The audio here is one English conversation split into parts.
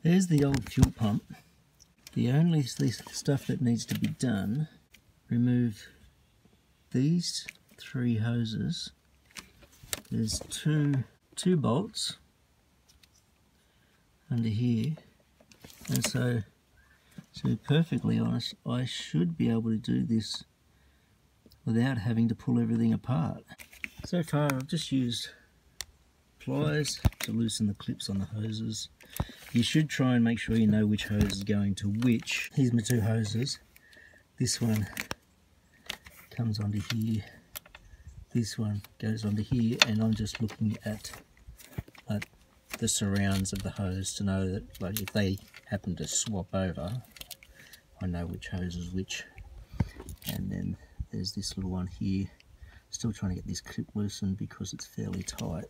There's the old fuel pump. The only stuff that needs to be done, remove these 3 hoses. There's two bolts under here, and so to be perfectly honest, I should be able to do this without having to pull everything apart. So far I've just used pliers to loosen the clips on the hoses. You should try and make sure you know which hose is going to which. Here's my 2 hoses. This one comes onto here, this one goes onto here, and I'm just looking at the surrounds of the hose to know that if they happen to swap over, I know which hose is which. And then there's this little one here. Still trying to get this clip loosened because it's fairly tight,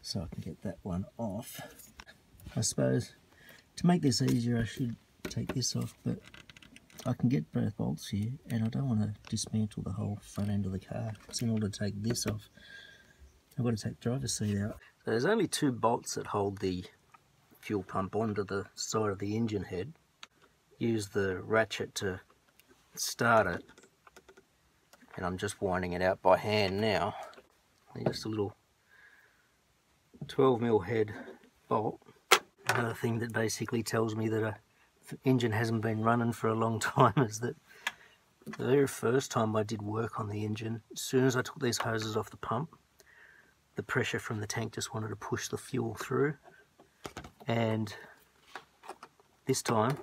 so I can get that one off. I suppose to make this easier I should take this off, but I can get both bolts here, and I don't want to dismantle the whole front end of the car, because in order to take this off I've got to take the driver's seat out. So there's only 2 bolts that hold the fuel pump onto the side of the engine head. Use the ratchet to start it, and I'm just winding it out by hand now. Just a little 12mm head bolt. Another thing that basically tells me that an engine hasn't been running for a long time is that the very first time I did work on the engine, as soon as I took these hoses off the pump, the pressure from the tank just wanted to push the fuel through, and this time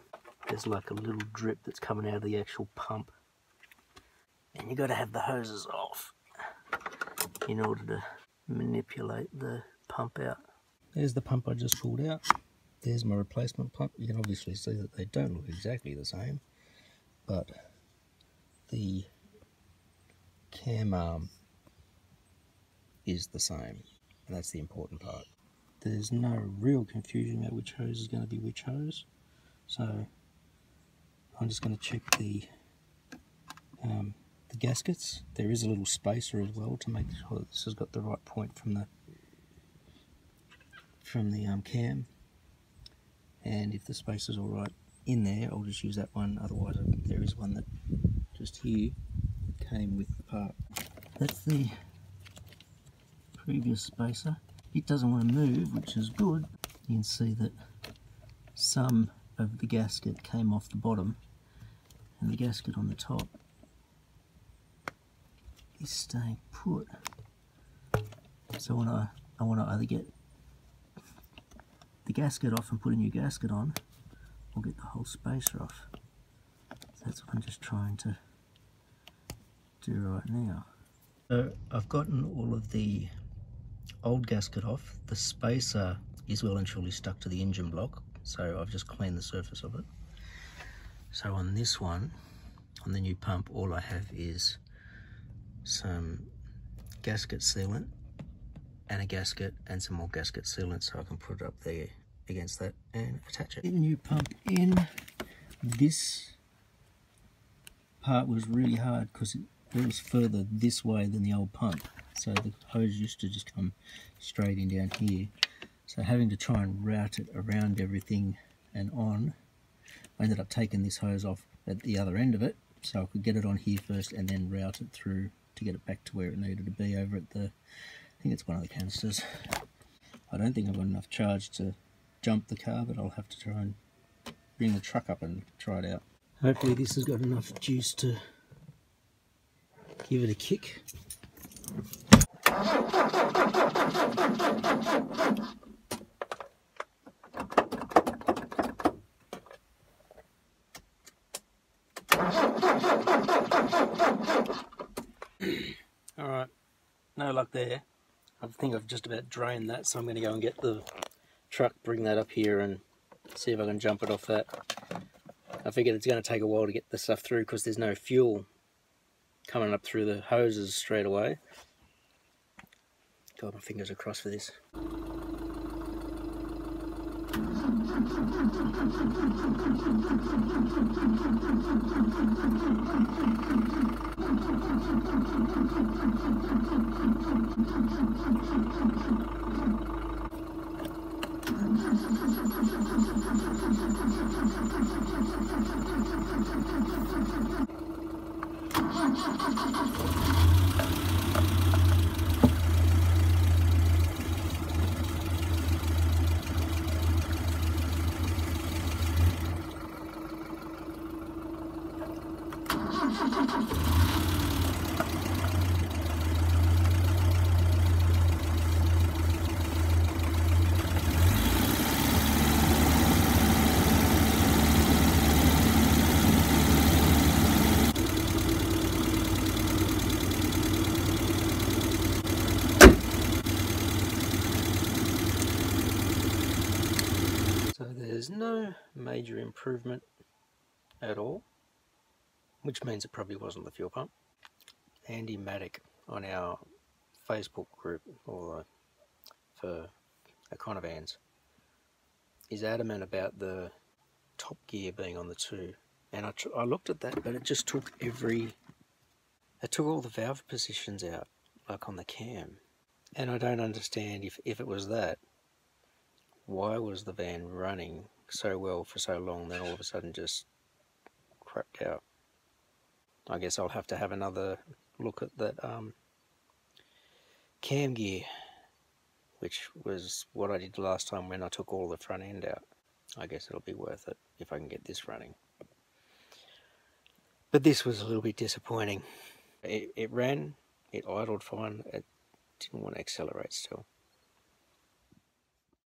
there's like a little drip that's coming out of the actual pump, and you've got to have the hoses off in order to manipulate the pump out. There's the pump I just pulled out. There's my replacement pump. You can obviously see that they don't look exactly the same, but the cam arm is the same, and that's the important part. There's no real confusion about which hose is going to be which hose, so I'm just going to check the gaskets. There is a little spacer as well to make sure that this has got the right point from the cam, and if the spacer's all right in there, I'll just use that one. Otherwise, there is one that just here came with the part. That's the previous spacer. It doesn't want to move, which is good. You can see that some of the gasket came off the bottom, and the gasket on the top is staying put. So when I want to either get the gasket off and put a new gasket on, or get the whole spacer off. So that's what I'm just trying to do right now. So I've gotten all of the old gasket off. The spacer is well and truly stuck to the engine block, so I've just cleaned the surface of it. So on this one, on the new pump, all I have is some gasket sealant and a gasket and some more gasket sealant, so I can put it up there against that and attach it. The new pump in, this part was really hard because it was further this way than the old pump, so the hose used to just come straight in down here. So having to try and route it around everything and on, I ended up taking this hose off at the other end of it so I could get it on here first and then route it through to get it back to where it needed to be over at the, I think it's one of the canisters. I don't think I've got enough charge to jump the car, but I'll have to try and bring the truck up and try it out. Hopefully this has got enough juice to give it a kick. Alright, no luck there. I think I've just about drained that, so I'm going to go and get the truck, bring that up here and see if I can jump it off that. I figured it's going to take a while to get the stuff through because there's no fuel coming up through the hoses straight away. Got my fingers crossed for this. So there's no major improvement at all, which means it probably wasn't the fuel pump. Andy Maddock on our Facebook group for Econovans is adamant about the top gear being on the 2, and I looked at that, but it just took all the valve positions out, like on the cam, and I don't understand if it was that, why was the van running so well for so long, then all of a sudden just crapped out. I guess I'll have to have another look at that cam gear, which was what I did last time when I took all the front end out. I guess it'll be worth it if I can get this running. But this was a little bit disappointing. It ran, it idled fine, it didn't want to accelerate still.